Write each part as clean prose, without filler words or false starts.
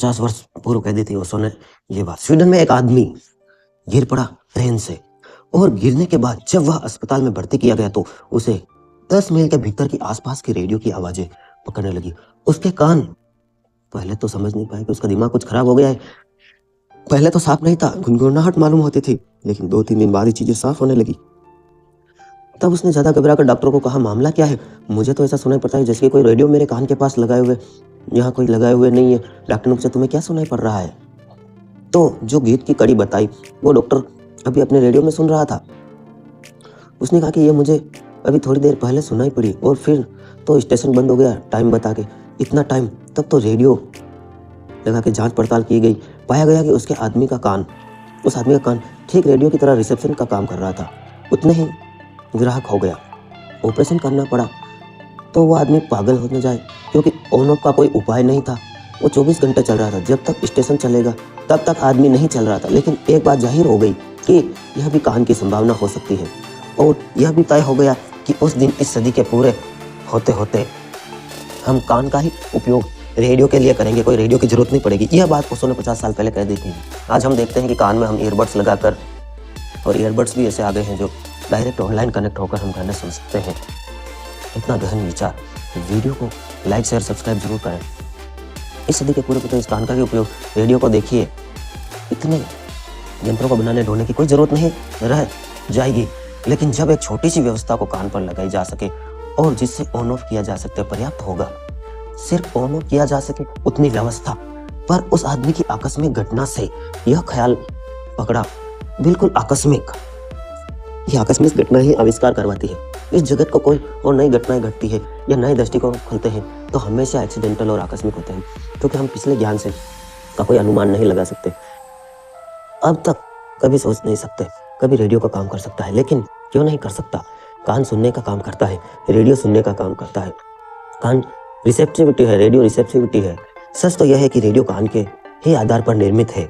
50 वर्ष पूर्व कह दी थी ओशो ने ये बात। स्वीडन में एक आदमी गिर पड़ा ट्रेन से, और गिरने के बाद जब वह अस्पताल में भर्ती किया गया तो उसे 10 मील के भीतर की आसपास की रेडियो की आवाजें पकड़ने लगी। उसके कान पहले तो समझ नहीं पाए कि उसका दिमाग कुछ खराब हो गया है। पहले तो साफ नहीं था, गुनगुनाहट मालूम होती थी, लेकिन 2-3 दिन बाद ही चीजें साफ होने लगी। तब उसने ज्यादा घबरा कर डॉक्टर को कहा, मामला क्या है? मुझे तो ऐसा सुनाई पड़ता है जैसे कोई रेडियो मेरे कान के पास लगाए हुए, यहाँ कोई लगाए हुए नहीं है। डॉक्टर ने पूछा, तुम्हें क्या सुनाई पड़ रहा है? तो जो गीत की कड़ी बताई वो डॉक्टर अभी अपने रेडियो में सुन रहा था। उसने कहा कि ये मुझे अभी थोड़ी देर पहले सुनाई पड़ी, और फिर तो स्टेशन बंद हो गया टाइम बता के। इतना टाइम? तब तो रेडियो लगा के जांच पड़ताल की गई, पाया गया कि उस आदमी का कान ठीक रेडियो की तरह रिसेप्शन का काम कर रहा था। उतने ही ग्राहक हो गया। ऑपरेशन करना पड़ा तो वो आदमी पागल हो न जाए, क्योंकि ऑन ऑफ का कोई उपाय नहीं था। वो 24 घंटे चल रहा था, जब तक स्टेशन चलेगा तब तक आदमी नहीं चल रहा था। लेकिन एक बात जाहिर हो गई कि यह भी कान की संभावना हो सकती है, और यह भी तय हो गया कि उस दिन इस सदी के पूरे होते होते हम कान का ही उपयोग रेडियो के लिए करेंगे, कोई रेडियो की जरूरत नहीं पड़ेगी। यह बात ओशो ने 50 साल पहले कह दी थी। आज हम देखते हैं कि कान में हम ईयरबड्स लगाकर, और ईयरबड्स भी ऐसे आ गए हैं जो डायरेक्ट ऑनलाइन कनेक्ट होकर हम गाने सुन सकते हैं। इतना गहन विचार। वीडियो को लाइक शेयर सब्सक्राइब जरूर करें। इस सदी के पूरे पता इस कान का ही उपयोग रेडियो को देखिए। इतने यंत्रों को बनाने ढोने की कोई जरूरत नहीं रह जाएगी, लेकिन जब एक छोटी सी व्यवस्था को कान पर लगाई जा सके और जिससे ऑन ऑफ किया जा सकते पर्याप्त होगा। सिर्फ ऑन ऑफ किया जा सके उतनी व्यवस्था। पर उस आदमी की आकस्मिक घटना से यह ख्याल पकड़ा, बिल्कुल आकस्मिक। यह आकस्मिक घटना ही आविष्कार करवाती है। इस जगत को कोई और नई घटनाएं घटती है या नए दृष्टिकोण खुलते हैं तो हमेशा एक्सीडेंटल और आकस्मिक होते हैं, क्योंकि हम पिछले ज्ञान से का कोई अनुमान नहीं लगा सकते। अब तक कभी सोच नहीं सकते कभी रेडियो का काम कर सकता है, लेकिन क्यों नहीं कर सकता? कान सुनने का काम करता है, रेडियो सुनने का काम करता है। कान रिसेप्टिविटी है, रेडियो रिसेप्टिविटी है। सच तो यह है कि रेडियो कान के ही आधार पर निर्मित है।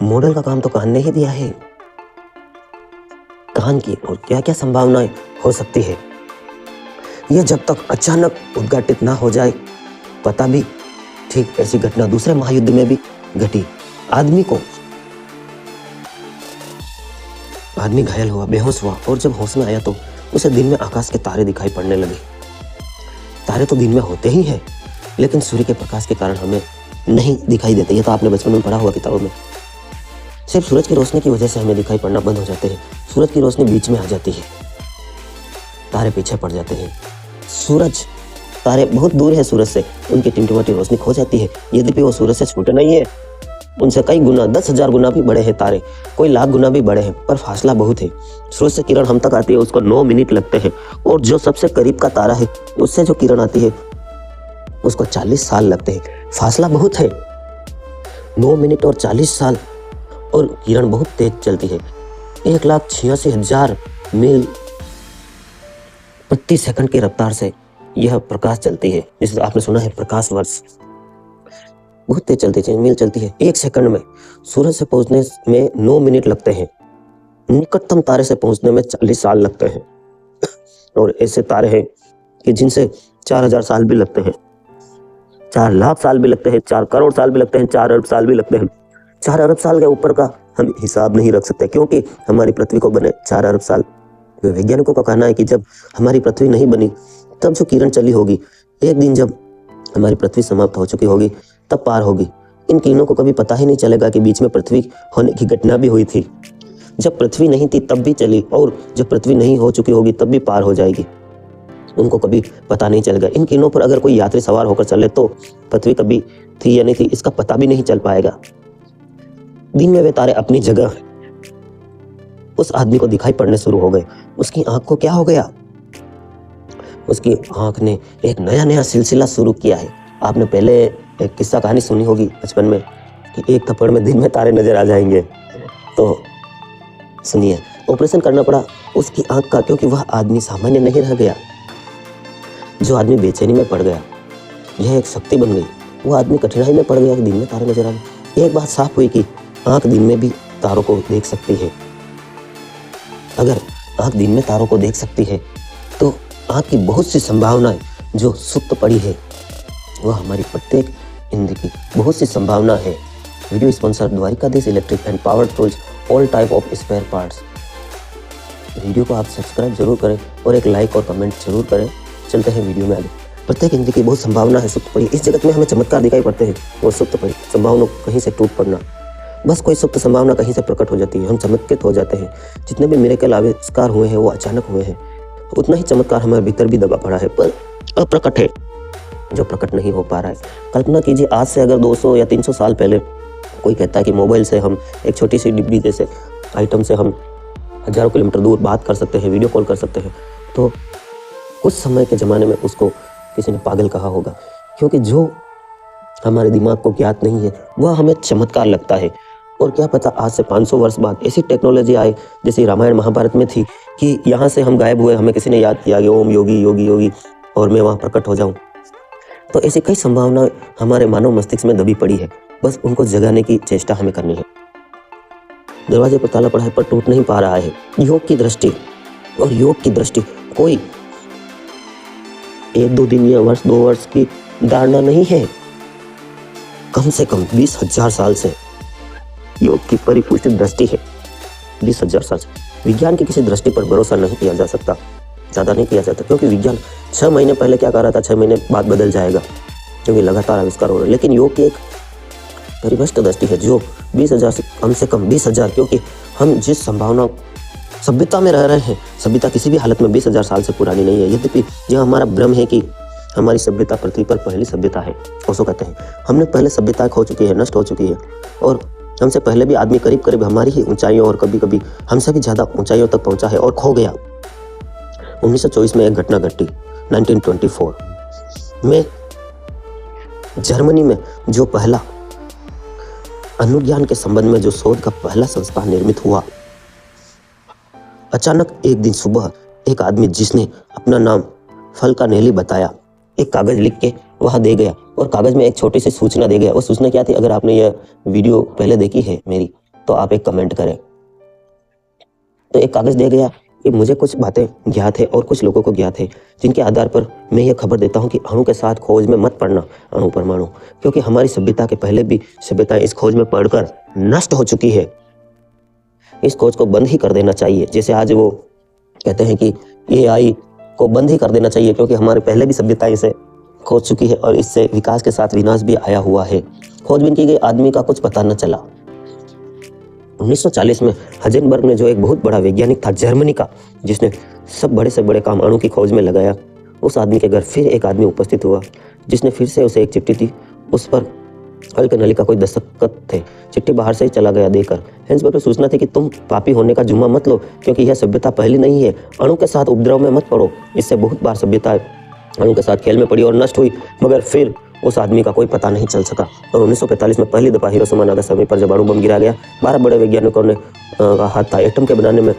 मॉडल का काम तो कान ने ही दिया है। कान की और क्या क्या संभावनाएं हो सकती है, यह जब तक अचानक उद्घाटित ना हो जाए पता भी। ठीक ऐसी घटना दूसरे महायुद्ध में भी घटी। आदमी घायल हुआ, बेहोश हुआ, और जब होश में आया तो उसे दिन में आकाश के तारे दिखाई पड़ने लगे। तारे तो दिन में होते ही हैं, लेकिन सूर्य के प्रकाश के कारण हमें नहीं दिखाई देते। ये तो आपने बचपन में पढ़ा हुआ किताबों में। सिर्फ सूरज की रोशनी की वजह से हमें दिखाई पड़ना बंद हो जाते हैं। सूरज की रोशनी बीच में आ जाती है, तारे पीछे पड़ जाते हैं। तारे बहुत दूर है सूरज से, उनकी टिमटिमाती रोशनी खो जाती है। यद्यपि वो सूरज से छोटे नहीं है, उनसे कई गुना 10,000 गुना भी बड़े हैं तारे, कोई लाख गुना भी बड़े हैं, पर फासला बहुत है। सूरज से किरण हम तक आती है उसको 9 मिनट लगते हैं, और जो सबसे करीब का तारा है उससे जो किरण आती है उसको 40 साल लगते हैं। फासला बहुत है, 9 मिनट और 40 साल, और किरण बहुत तेज चलती है। 1,86,000 मील प्रति सेकंड की रफ्तार से यह प्रकाश चलती है, जिसे आपने सुना है प्रकाश वर्ष। बहुत तेज चलती है, मील चलती है। 1 सेकंड में सूरज से पहुंचने में 9 मिनट लगते हैं। निकटतम तारे से पहुंचने में 40 साल लगते हैं। और ऐसे तारे हैं कि जिनसे 4,000 साल भी लगते हैं, 4 लाख साल भी लगते हैं, 4 करोड़ साल भी लगते हैं, 4 अरब साल भी लगते हैं। 4 अरब साल के ऊपर का हम हिसाब नहीं रख सकते, क्योंकि हमारी पृथ्वी को बने 4 अरब साल। वैज्ञानिकों का कहना है कि जब हमारी पृथ्वी नहीं बनी तब जो किरण चली होगी, एक दिन जब हमारी पृथ्वी समाप्त हो चुकी होगी तब पार होगी। इन किरणों को कभी पता ही नहीं चलेगा कि बीच में पृथ्वी होने की घटना भी हुई थी। जब पृथ्वी नहीं थी तब भी चली, और जब पृथ्वी नहीं हो चुकी होगी तब भी पार हो जाएगी। उनको कभी पता नहीं चलेगा। इन किरणों पर अगर कोई यात्री सवार होकर चले तो पृथ्वी कभी थी या नहीं थी इसका पता भी नहीं चल पाएगा। दिन में वे तारे अपनी जगह। उस आदमी को दिखाई पड़ने शुरू हो गए। उसकी आंख को क्या हो गया? उसकी आंख ने एक नया सिलसिला शुरू किया है। आपने पहले एक किस्सा कहानी सुनी होगी बचपन में कि एक थप्पड़ में दिन में तारे नजर आ जाएंगे। तो सुनिए, ऑपरेशन करना पड़ा उसकी आंख का, क्योंकि वह आदमी सामान्य नहीं रह गया। जो आदमी बेचैनी में पड़ गया, यह एक शक्ति बन गई। वो आदमी कठिनाई में पड़ गया कि दिन में तारे नजर आ गए। एक बात साफ हुई कि आंख दिन में भी तारों को देख सकती है। अगर आंख दिन में तारों को देख सकती है तो आंख की बहुत सी संभावनाएं जो सुप्त पड़ी है वह हमारी प्रत्येक इंद्र की बहुत सी संभावना है। Video sponsor Dwarkadhish electric and power tools, all type of spare parts. Video को आप सब्सक्राइब जरूर करें और एक लाइक और कमेंट जरूर करें। चलते हैं वीडियो में आगे। प्रत्येक इंद्र की बहुत संभावना है सुप्त पड़ी। इस जगत में हमें चमत्कार दिखाई पड़ते हैं और सुप्त पड़ी संभावना कहीं से टूट पड़ना। बस कोई सुप्त संभावना कहीं से प्रकट हो जाती है, हम चमत्कृत हो जाते हैं। जितने भी मिरेकल आविष्कार हुए हैं वो अचानक हुए हैं। उतना ही चमत्कार हमारे भीतर भी दबा पड़ा है पर अप्रकट है, जो प्रकट नहीं हो पा रहा है। कल्पना कीजिए आज से अगर 200 या 300 साल पहले कोई कहता है कि मोबाइल से हम एक छोटी सी डिब्बी जैसे आइटम से हम हजारों किलोमीटर दूर बात कर सकते हैं, वीडियो कॉल कर सकते हैं, तो उस समय के ज़माने में उसको किसी ने पागल कहा होगा, क्योंकि जो हमारे दिमाग को ज्ञात नहीं है वह हमें चमत्कार लगता है। और क्या पता आज से 500 वर्ष बाद ऐसी टेक्नोलॉजी आए जैसे रामायण महाभारत में थी कि यहाँ से हम गायब हुए, हमें किसी ने याद किया कि ओम योगी योगी योगी और मैं वहाँ प्रकट हो जाऊँ। तो ऐसी कई संभावना हमारे मानव मस्तिष्क में दबी पड़ी है, बस उनको जगाने की चेष्टा हमें करनी है। दरवाजे पर ताला पड़ा है पर टूट नहीं पा रहा है। योग की दृष्टि, और योग की दृष्टि कोई 1-2 दिन या वर्ष 2 वर्ष की धारणा नहीं है। कम से कम 20,000 साल से योग की परिपुष्ट दृष्टि है। 20,000 साल से विज्ञान की किसी दृष्टि पर भरोसा नहीं किया जा सकता, ज़्यादा नहीं किया जाता, क्योंकि विज्ञान 6 महीने पहले क्या कर रहा था 6 महीने बाद बदल जाएगा, क्योंकि लगातार आविष्कार हो रहा है। लेकिन योग की एक परिभ्रष्ट दृष्टि है जो 20,000 से कम 20,000, क्योंकि हम जिस संभावना सभ्यता में रह रहे हैं, सभ्यता किसी भी हालत में 20,000 साल से पुरानी नहीं है। यद्यपि यह हमारा भ्रम है कि हमारी सभ्यता पृथ्वी पर पहली सभ्यता है, उसको कहते हैं। हमने पहले सभ्यता खो चुकी है, नष्ट हो चुकी है, और हमसे पहले भी आदमी करीब करीब हमारी ही ऊंचाइयों और कभी कभी हमसे भी ज़्यादा ऊंचाइयों तक पहुंचा है और खो गया। 1924 में एक घटना घटी। 1924 में जर्मनी में जो पहला अनुज्ञान के संबंध में जो शोध का पहला संस्थान निर्मित हुआ, अचानक एक दिन सुबह एक आदमी जिसने अपना नाम फल का नेली बताया, एक कागज लिख के वहां दे गया और कागज में एक छोटी सी सूचना दे गया। वो सूचना क्या थी? अगर आपने यह वीडियो पहले देखी है मेरी तो आप एक कमेंट करें। तो एक कागज दे गया कि मुझे कुछ बातें ज्ञात है और कुछ लोगों को ज्ञात है, जिनके आधार पर मैं ये खबर देता हूँ कि अणु के साथ खोज में मत पड़ना, अणु परमाणु, क्योंकि हमारी सभ्यता के पहले भी सभ्यताएं इस खोज में पड़कर नष्ट हो चुकी है। इस खोज को बंद ही कर देना चाहिए। जैसे आज वो कहते हैं कि AI को बंद ही कर देना चाहिए, क्योंकि हमारे पहले भी सभ्यता इसे खोज चुकी है और इससे विकास के साथ विनाश भी आया हुआ है। खोजबीन की गई आदमी का कुछ पता न चला। 1940 में हजेनबर्ग ने, जो एक बहुत बड़ा वैज्ञानिक था जर्मनी का, जिसने सब बड़े से बड़े काम अणु की खोज में लगाया, उस आदमी के घर फिर एक आदमी उपस्थित हुआ जिसने फिर से उसे एक चिट्ठी दी। उस पर हल्के नली का कोई दस्तखत थे। चिट्ठी बाहर से ही चला गया देकर। हेंसबर्ग को सूचना थी कि तुम पापी होने का जुम्मा मत लो, क्योंकि यह सभ्यता पहली नहीं है। अणु के साथ उपद्रव में मत पड़ो। इससे बहुत बार सभ्यता अणु के साथ खेल में पड़ी और नष्ट हुई, मगर फिर उस आदमी का कोई पता नहीं चल सका। और 1945 में पहली दफा हिरोशिमा नागासाकी पर जब अणु बम गिरा गया, 12 बड़े वैज्ञानिकों ने का हाथ था। एटम के बनाने में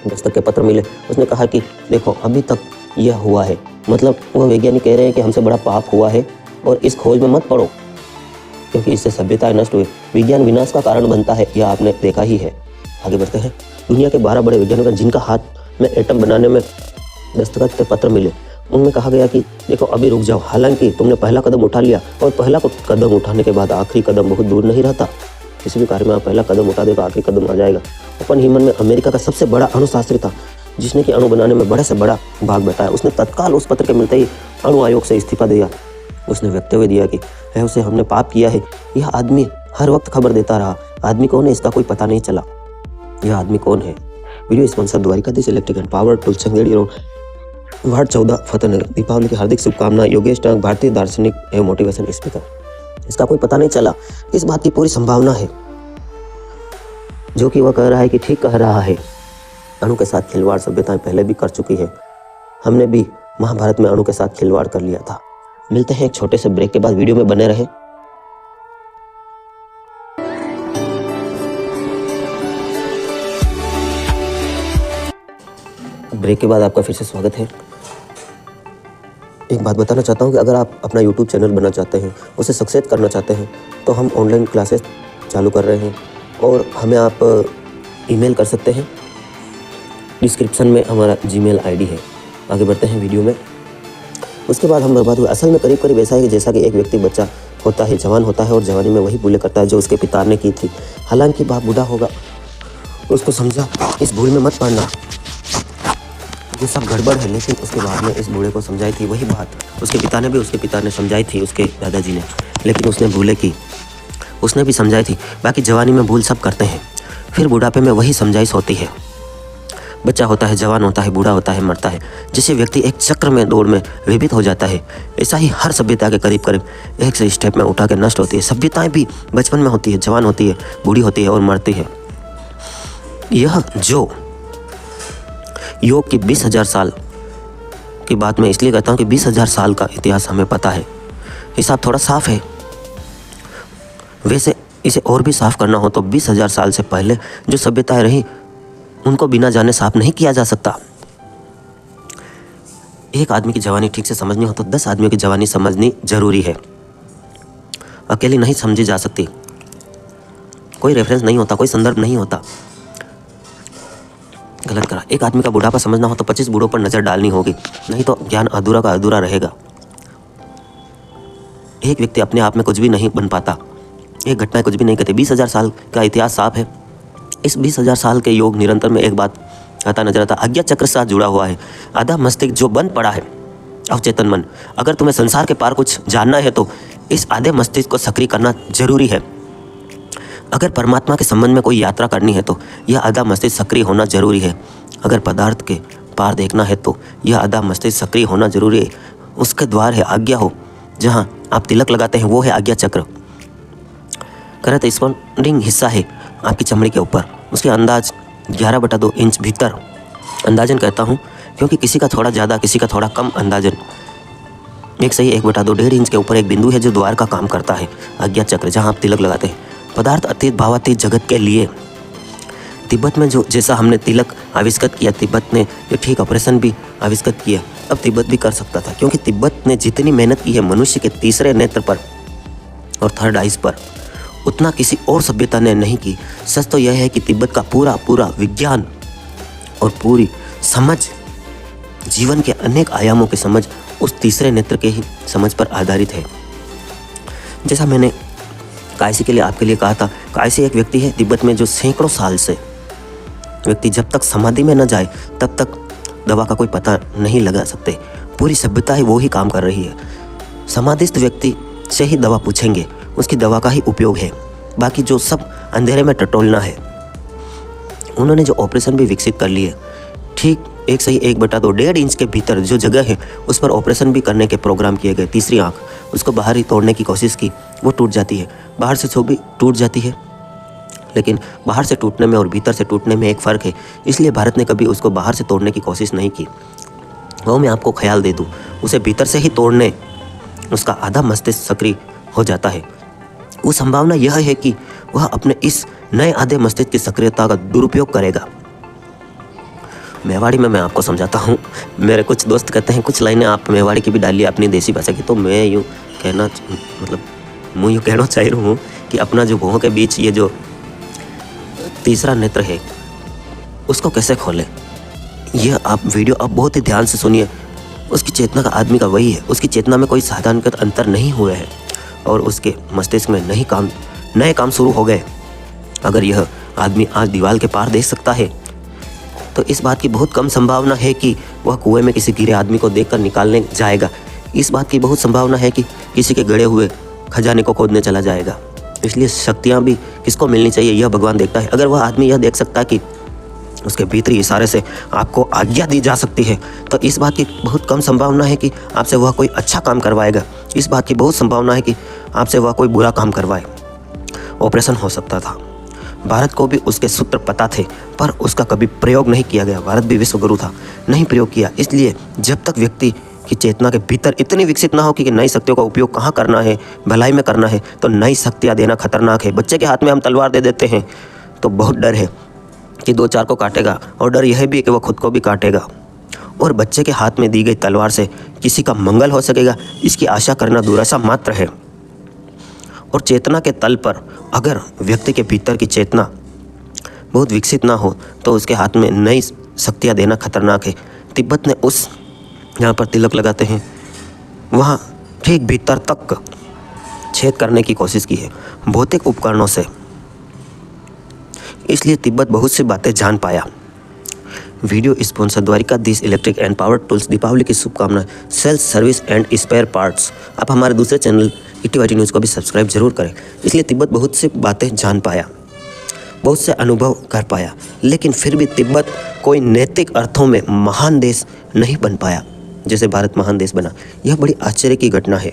दस्तक के पत्र मिले। उसने कहा कि देखो अभी तक यह हुआ है, मतलब वह वैज्ञानिक कह रहे हैं कि हमसे बड़ा पाप हुआ है और इस खोज में मत पड़ो, क्योंकि इससे सभ्यताएं नष्ट हुई। विज्ञान विनाश का कारण बनता है, यह आपने देखा ही है। आगे बढ़ते हैं। दुनिया के 12 बड़े वैज्ञानिक जिनका हाथ में एटम बनाने में दस्तखत के पत्र मिले, उनमें कहा गया कि देखो अभी रुक जाओ, हालांकि तुमने पहला कदम उठा लिया और पहला कदम उठाने के बाद आखिरी कदम बहुत दूर नहीं रहता। किसी भी कार्य में आप पहला कदम उठा दे तो आखिरी कदम आ जाएगा। ओपनहीमर में अमेरिका का सबसे बड़ा अणुशास्त्री था, जिसने कि अणु बनाने में बड़े से बड़ा भाग बताया। उसने तत्काल उस पत्र के मिलते ही अणु आयोग से इस्तीफा दिया। उसने वक्तव्य दिया कि है उसे हमने पाप किया है। यह आदमी हर वक्त खबर देता रहा। आदमी कौन है इसका कोई पता नहीं चला। यह आदमी कौन है? Video sponsor Dwarkadhish electric and power tools, Chanderi road, ward 14, Fatehnagar. Deepawali की हार्दिक शुभकामनाएं। योगेश टांग, भारतीय दार्शनिक एवं मोटिवेशन स्पीकर। इसका कोई पता नहीं चला। इस बात की पूरी संभावना है जो कि वह कह रहा है कि ठीक कह रहा है। अणु के साथ खिलवाड़ सभ्यताएं पहले भी कर चुकी है। हमने भी महाभारत में अणु के साथ खिलवाड़ कर लिया था। मिलते हैं एक छोटे से ब्रेक के बाद। वीडियो में बने रहें। ब्रेक के बाद आपका फिर से स्वागत है। एक बात बताना चाहता हूँ कि अगर आप अपना YouTube चैनल बनाना चाहते हैं, उसे सक्सेस करना चाहते हैं, तो हम ऑनलाइन क्लासेस चालू कर रहे हैं और हमें आप ईमेल कर सकते हैं। डिस्क्रिप्शन में हमारा Gmail ID है। आगे बढ़ते हैं वीडियो में। उसके बाद हम बर्बाद हुए। असल में करीब करीब ऐसा है कि जैसा कि एक व्यक्ति बच्चा होता है, जवान होता है और जवानी में वही भूलें करता है जो उसके पिता ने की थी। हालांकि बाप बूढ़ा होगा, उसको समझा इस भूल में मत पड़ना, ये सब गड़बड़ है, लेकिन उसके बाद में इस बूढ़े को समझाई थी वही बात उसके पिता ने समझाई थी उसके दादाजी ने, लेकिन उसने भूले की, उसने भी समझाई थी। बाकी जवानी में भूल सब करते हैं, फिर बुढ़ापे में वही समझाइश होती है। बच्चा होता है, जवान होता है, बूढ़ा होता है, मरता है, जिससे व्यक्ति एक चक्र में दौड़ में विभीत हो जाता है। ऐसा ही हर सभ्यता के करीब करीब एक से स्टेप में उठा के नष्ट होती है। सभ्यताएं भी बचपन में होती है, जवान होती है, बूढ़ी होती है और मरती है। यह जो योग की 20,000 साल की बात मैं इसलिए कहता हूँ कि 20,000 साल का इतिहास हमें पता है, हिसाब थोड़ा साफ है। वैसे इसे और भी साफ करना हो तो 20,000 साल से पहले जो सभ्यताएं रही उनको बिना जाने साफ नहीं किया जा सकता। एक आदमी की जवानी ठीक से समझनी हो तो 10 आदमियों की जवानी समझनी जरूरी है, अकेली नहीं समझी जा सकती। कोई रेफरेंस नहीं होता, कोई संदर्भ नहीं होता। गलत करा। एक आदमी का बुढ़ापा समझना हो तो 25 बूढ़ों पर नजर डालनी होगी, नहीं तो ज्ञान अधूरा का अधूरा रहेगा। एक व्यक्ति अपने आप में कुछ भी नहीं बन पाता, एक घटनाएं कुछ भी नहीं कहती। 20,000 साल का इतिहास साफ है। इस 20,000 साल के योग निरंतर में एक बात आता नजर आता, आज्ञा चक्र से साथ जुड़ा हुआ है। आधा मस्तिष्क जो बंद पड़ा है, अवचेतन मन। अगर तुम्हें संसार के पार कुछ जानना है तो इस आधे मस्तिष्क को सक्रिय करना जरूरी है। अगर परमात्मा के संबंध में कोई यात्रा करनी है तो यह आधा मस्तिष्क सक्रिय होना जरूरी है। अगर पदार्थ के पार देखना है तो यह आधा मस्तिष्क सक्रिय होना जरूरी है। उसके द्वार है आज्ञा हो, जहाँ आप तिलक लगाते हैं वो है आज्ञा चक्र। करंट रिस्पॉन्डिंग हिस्सा है आपकी चमड़ी के ऊपर, उसके अंदाज 11/2 इंच भीतर। अंदाजन कहता हूँ क्योंकि किसी का थोड़ा ज़्यादा, किसी का थोड़ा कम अंदाजन। एक सही 1/2 1.5 इंच के ऊपर एक बिंदु है जो द्वार का काम करता है, आज्ञा चक्र, जहाँ आप तिलक लगाते हैं। पदार्थ अतीत भावातीत जगत के लिए तिब्बत में जो जैसा हमने तिलक आविष्कृत किया, तिब्बत ने जो ठीक ऑपरेशन भी आविष्कृत किया, अब तिब्बत भी कर सकता था, क्योंकि तिब्बत ने जितनी मेहनत की है मनुष्य के तीसरे नेत्र पर और थर्ड आइज पर, उतना किसी और सभ्यता ने नहीं की। सच तो यह है कि तिब्बत का पूरा विज्ञान और पूरी समझ, जीवन के अनेक आयामों की समझ उस तीसरे नेत्र के ही समझ पर आधारित है। जैसा मैंने कायसी के लिए आपके लिए कहा था, कायसी एक व्यक्ति है तिब्बत में जो सैकड़ों साल से व्यक्ति जब तक समाधि में न जाए तब तक दवा का कोई पता नहीं लगा सकते। पूरी सभ्यता ही वो ही काम कर रही है। समाधिस्थ व्यक्ति से ही दवा पूछेंगे, उसकी दवा का ही उपयोग है, बाकी जो सब अंधेरे में टटोलना है। उन्होंने जो ऑपरेशन भी विकसित कर लिए, ठीक एक सही 1/2 1.5 इंच के भीतर जो जगह है उस पर ऑपरेशन भी करने के प्रोग्राम किए गए। तीसरी आंख, उसको बाहर ही तोड़ने की कोशिश की, वो टूट जाती है। बाहर से छो भी टूट जाती है, लेकिन बाहर से टूटने में और भीतर से टूटने में एक फ़र्क है, इसलिए भारत ने कभी उसको बाहर से तोड़ने की कोशिश नहीं की। वो मैं आपको ख्याल दे दूँ, उसे भीतर से ही तोड़ने उसका आधा मस्तिष्क सक्रिय हो जाता है। वो संभावना यह है कि वह अपने इस नए आधे मस्तिष्क की सक्रियता का दुरुपयोग करेगा। मेवाड़ी में मैं आपको समझाता हूँ। मेरे कुछ दोस्त कहते हैं कुछ लाइनें आप मेवाड़ी की भी डालिए अपनी देसी भाषा की, तो मैं यूँ कहना चाह रहा हूँ कि अपना जो भौहों के बीच ये जो तीसरा नेत्र है उसको कैसे खोलें। यह आप वीडियो अब बहुत ही ध्यान से सुनिए। उसकी चेतना का आदमी का वही है, उसकी चेतना में कोई साधारणगत अंतर नहीं हुए है और उसके मस्तिष्क में नए काम शुरू हो गए। अगर यह आदमी आज दीवार के पार देख सकता है तो इस बात की बहुत कम संभावना है कि वह कुएं में किसी गिरे आदमी को देखकर निकालने जाएगा। इस बात की बहुत संभावना है कि किसी के गड़े हुए खजाने को खोदने चला जाएगा। इसलिए शक्तियाँ भी किसको मिलनी चाहिए यह भगवान देखता है। अगर वह आदमी यह देख सकता है कि उसके भीतरी इशारे से आपको आज्ञा दी जा सकती है तो इस बात की बहुत कम संभावना है कि आपसे वह कोई अच्छा काम करवाएगा। इस बात की बहुत संभावना है कि आपसे वह कोई बुरा काम करवाए। ऑपरेशन हो सकता था। भारत को भी उसके सूत्र पता थे, पर उसका कभी प्रयोग नहीं किया गया। भारत भी विश्वगुरु था, नहीं प्रयोग किया। इसलिए जब तक व्यक्ति की चेतना के भीतर इतनी विकसित ना हो कि नई शक्तियों का उपयोग कहाँ करना है, भलाई में करना है, तो नई शक्तियाँ देना खतरनाक है। बच्चे के हाथ में हम तलवार दे देते हैं तो बहुत डर है कि 2-4 को काटेगा, और डर यह भी है कि वह खुद को भी काटेगा। और बच्चे के हाथ में दी गई तलवार से किसी का मंगल हो सकेगा, इसकी आशा करना दुराशा मात्र है। और चेतना के तल पर अगर व्यक्ति के भीतर की चेतना बहुत विकसित ना हो तो उसके हाथ में नई शक्तियाँ देना खतरनाक है। तिब्बत ने उस यहाँ पर तिलक लगाते हैं वहाँ ठीक भीतर तक छेद करने की कोशिश की है भौतिक उपकरणों से। इसलिए तिब्बत बहुत सी बातें जान पाया। Video sponsor Dwarkadhish electric and power tools. Deepavali की शुभकामनाएं। Sales service and spare parts. आप हमारे दूसरे चैनल ईटीवाईटी न्यूज़ को भी सब्सक्राइब जरूर करें। इसलिए तिब्बत बहुत सी बातें जान पाया, बहुत से अनुभव कर पाया, लेकिन फिर भी तिब्बत कोई नैतिक अर्थों में महान देश नहीं बन पाया जैसे भारत महान देश बना। यह बड़ी आश्चर्य की घटना है।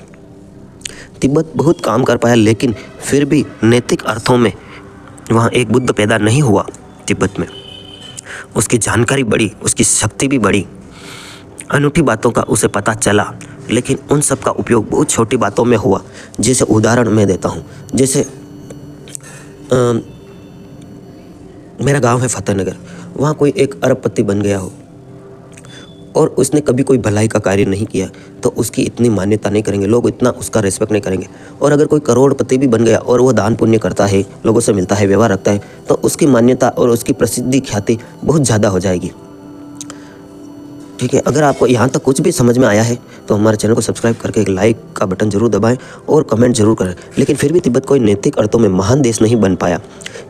तिब्बत बहुत काम कर पाया, लेकिन फिर भी नैतिक अर्थों में वहाँ एक बुद्ध पैदा नहीं हुआ। तिब्बत में उसकी जानकारी बढ़ी, उसकी शक्ति भी बढ़ी, अनूठी बातों का उसे पता चला, लेकिन उन सब का उपयोग बहुत छोटी बातों में हुआ। जैसे उदाहरण मैं देता हूँ, जैसे मेरा गांव है फतेहनगर, वहाँ कोई एक अरबपति बन गया हो और उसने कभी कोई भलाई का कार्य नहीं किया तो उसकी इतनी मान्यता नहीं करेंगे लोग, इतना उसका रिस्पेक्ट नहीं करेंगे। और अगर कोई करोड़पति भी बन गया और वो दान पुण्य करता है, लोगों से मिलता है, व्यवहार रखता है, तो उसकी मान्यता और उसकी प्रसिद्धि ख्याति बहुत ज़्यादा हो जाएगी। ठीक है, अगर आपको यहाँ तक कुछ भी समझ में आया है तो हमारे चैनल को सब्सक्राइब करके एक लाइक का बटन जरूर दबाएं और कमेंट जरूर करें। लेकिन फिर भी तिब्बत कोई नैतिक अर्थों में महान देश नहीं बन पाया।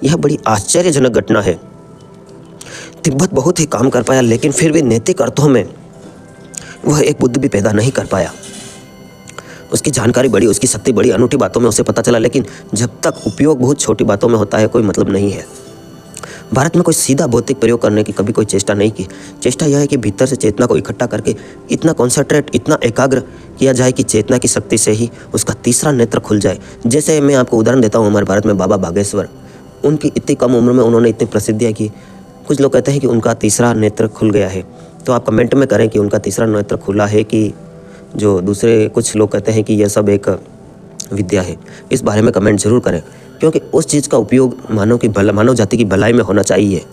यह बड़ी आश्चर्यजनक घटना है। तिब्बत बहुत ही काम कर पाया, लेकिन फिर भी नैतिक अर्थों में वह एक बुद्ध भी पैदा नहीं कर पाया। उसकी जानकारी बढ़ी, उसकी शक्ति बढ़ी, अनूठी बातों में उसे पता चला, लेकिन जब तक उपयोग बहुत छोटी बातों में होता है कोई मतलब नहीं है। भारत में कोई सीधा भौतिक प्रयोग करने की कभी कोई चेष्टा नहीं की। चेष्टा यह है कि भीतर से चेतना को इकट्ठा करके इतना कॉन्सेंट्रेट, इतना एकाग्र किया जाए कि चेतना की शक्ति से ही उसका तीसरा नेत्र खुल जाए। जैसे मैं आपको उदाहरण देता हूँ, हमारे भारत में बाबा बागेश्वर, उनकी इतनी कम उम्र में उन्होंने इतनी प्रसिद्धियाँ की। कुछ लोग कहते हैं कि उनका तीसरा नेत्र खुल गया है, तो आप कमेंट में करें कि उनका तीसरा नेत्र खुला है कि जो दूसरे कुछ लोग कहते हैं कि यह सब एक विद्या है। इस बारे में कमेंट जरूर करें, क्योंकि उस चीज़ का उपयोग मानव जाति की भलाई में होना चाहिए,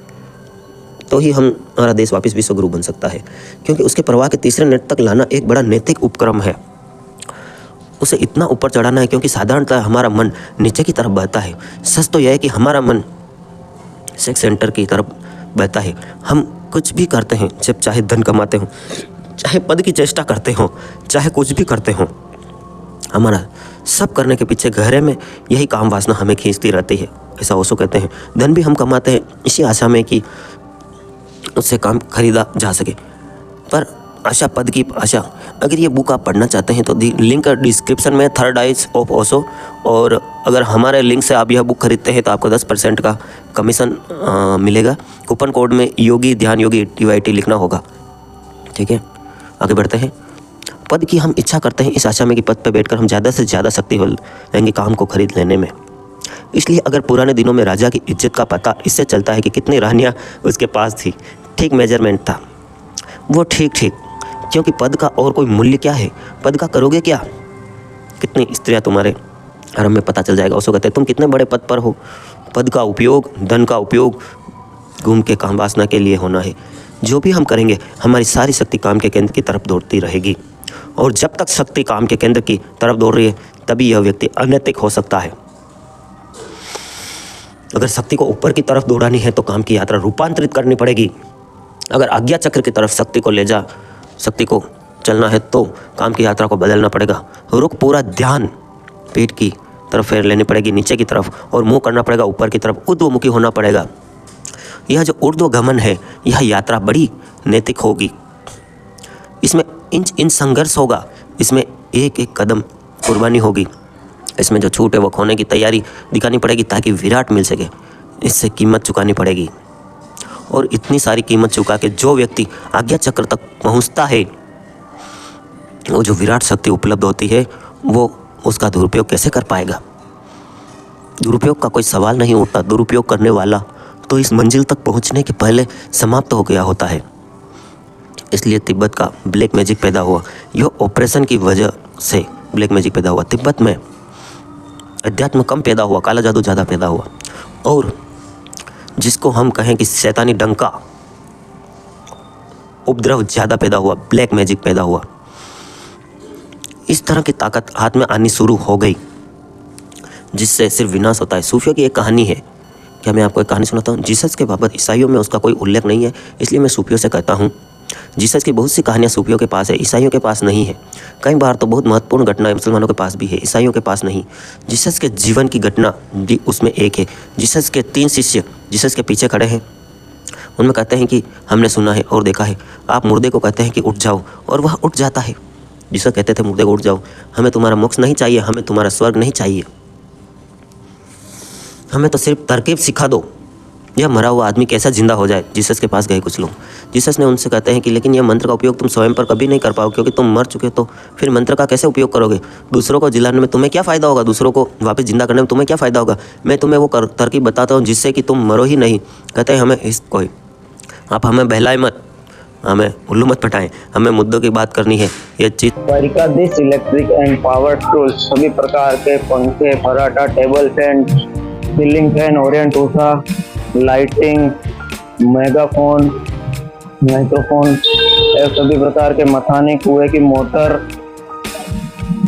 तो ही हमारा देश वापस विश्व गुरु बन सकता है। क्योंकि उसके प्रवाह के तीसरे नेत्र तक लाना एक बड़ा नैतिक उपक्रम है। उसे इतना ऊपर चढ़ाना है, क्योंकि साधारणतः हमारा मन नीचे की तरफ बहता है। सच तो यह है कि हमारा मन सेक्स सेंटर की तरफ बहता है। हम कुछ भी करते हैं, जब चाहे धन कमाते हो, चाहे पद की चेष्टा करते हो, चाहे कुछ भी करते हो, हमारा सब करने के पीछे गहरे में यही काम वासना हमें खींचती रहती है। ऐसा ओशो कहते हैं। धन भी हम कमाते हैं इसी आशा में कि उससे काम खरीदा जा सके, पर आशा, पद की आशा। अगर ये बुक आप पढ़ना चाहते हैं तो लिंक डिस्क्रिप्शन में, थर्ड आइज ऑफ ओशो। और अगर हमारे लिंक से आप यह बुक खरीदते हैं तो आपको 10% का कमीशन मिलेगा। कूपन कोड में योगी ध्यान योगी TYT लिखना होगा। ठीक है, आगे बढ़ते हैं। पद की हम इच्छा करते हैं इस आशा में कि पद पर बैठकर हम ज़्यादा से ज़्यादा शक्तिशाली रहेंगे काम को खरीद लेने में। इसलिए अगर पुराने दिनों में राजा की इज्जत का पता इससे चलता है कि कितनी रानियाँ उसके पास थी, ठीक मेजरमेंट था वो, ठीक, क्योंकि पद का और कोई मूल्य क्या है, पद का करोगे क्या, कितनी स्त्रियाँ तुम्हारे हरम में पता चल जाएगा। उसको कहते हैं तुम कितने बड़े पद पर हो। पद का उपयोग, धन का उपयोग घूम के काम वासना के लिए होना है। जो भी हम करेंगे हमारी सारी शक्ति काम के केंद्र की तरफ दौड़ती रहेगी, और जब तक शक्ति काम के केंद्र की तरफ दौड़ रही है तभी यह व्यक्ति अनैतिक हो सकता है। अगर शक्ति को ऊपर की तरफ दौड़ानी है तो काम की यात्रा रूपांतरित करनी पड़ेगी। अगर आज्ञा चक्र की तरफ शक्ति को चलना है तो काम की यात्रा को बदलना पड़ेगा। रुख पूरा ध्यान पेट की तरफ फेर लेनी पड़ेगी, नीचे की तरफ, और मुंह करना पड़ेगा ऊपर की तरफ, ऊर्ध्वमुखी होना पड़ेगा। यह जो ऊर्ध्वगमन है, यह यात्रा बड़ी नैतिक होगी। इसमें इंच संघर्ष होगा, इसमें एक एक कदम कुर्बानी होगी। इसमें जो छूट है वो खोने की तैयारी दिखानी पड़ेगी ताकि विराट मिल सके। इससे कीमत चुकानी पड़ेगी, और इतनी सारी कीमत चुका के जो व्यक्ति आज्ञा चक्र तक पहुंचता है, वो जो विराट शक्ति उपलब्ध होती है, वो उसका दुरुपयोग कैसे कर पाएगा। दुरुपयोग का कोई सवाल नहीं उठता। दुरुपयोग करने वाला तो इस मंजिल तक पहुंचने के पहले समाप्त हो गया होता है। इसलिए तिब्बत का ब्लैक मैजिक पैदा हुआ। यह ऑपरेशन की वजह से ब्लैक मैजिक पैदा हुआ। तिब्बत में अध्यात्म कम पैदा हुआ, काला जादू ज़्यादा पैदा हुआ, और जिसको हम कहें कि शैतानी डंका, उपद्रव ज़्यादा पैदा हुआ, ब्लैक मैजिक पैदा हुआ। इस तरह की ताकत हाथ में आनी शुरू हो गई, जिससे सिर्फ विनाश होता है। सूफियों की एक कहानी है। क्या मैं आपको एक कहानी सुनाता हूँ? जीसस के बाबत ईसाइयों में उसका कोई उल्लेख नहीं है, इसलिए मैं सूफियों से कहता हूँ जीसस की बहुत सी कहानियाँ सूफियों के पास है, ईसाइयों के पास नहीं है। कई बार तो बहुत महत्वपूर्ण घटनाएं मुसलमानों के पास भी है, ईसाइयों के पास नहीं। जीसस के जीवन की घटना भी उसमें एक है। जीसस के 3 शिष्य जीसस के पीछे खड़े हैं, उनमें कहते हैं कि हमने सुना है और देखा है। आप मुर्दे को कहते हैं कि उठ जाओ, और वह उठ जाता है। जीसस कहते थे मुर्दे को उठ जाओ, हमें तुम्हारा मोक्ष नहीं चाहिए, हमें तुम्हारा स्वर्ग नहीं चाहिए, हमें तो सिर्फ तरकीब सिखा दो, यह मरा हुआ आदमी कैसा जिंदा हो जाए। जीसस के पास गए कुछ लोग। जीसस ने उनसे कहते हैं कि लेकिन यह मंत्र का उपयोग तुम स्वयं पर कभी नहीं कर पाओ, क्योंकि तुम मर चुके हो, तो फिर मंत्र का कैसे उपयोग करोगे? दूसरों को जिलाने में तुम्हें क्या फ़ायदा होगा? दूसरों को वापस जिंदा करने में तुम्हें क्या फ़ायदा होगा? मैं तुम्हें वो तरकीब बताता हूँ जिससे कि तुम मरो ही नहीं। कहते हैं हमें इस कोई आप हमें बहलाए मत, हमें उल्लू मत पटाएं, हमें मुद्दों की बात करनी है। ये चीज़ this electric and power tools सभी प्रकार के पंखे, फर्राटा, table fan, ceiling fan, Orient Usha, lighting, megaphone, microphone, सभी प्रकार के मथाने, कुएं की मोटर,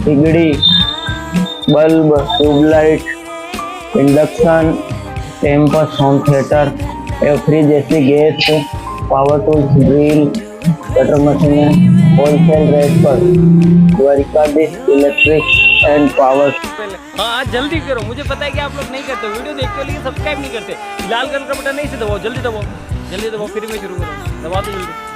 सिगड़ी, बल्ब, ट्यूबलाइट, इंडक्शन, टेम्पर्स, होम थिएटर, फ्रिज जैसी gas, power tools, drill, cutter मशीनें होलसेल रेट पर। Dwarkadhish electric and power. हाँ जल्दी करो, मुझे पता है कि आप लोग नहीं करते, वीडियो देखते हो लेकिन सब्सक्राइब नहीं करते। लाल कलर का बटन नहीं से दबाओ, जल्दी दबाओ, फिर मैं शुरू करो, दबा दो जल्दी।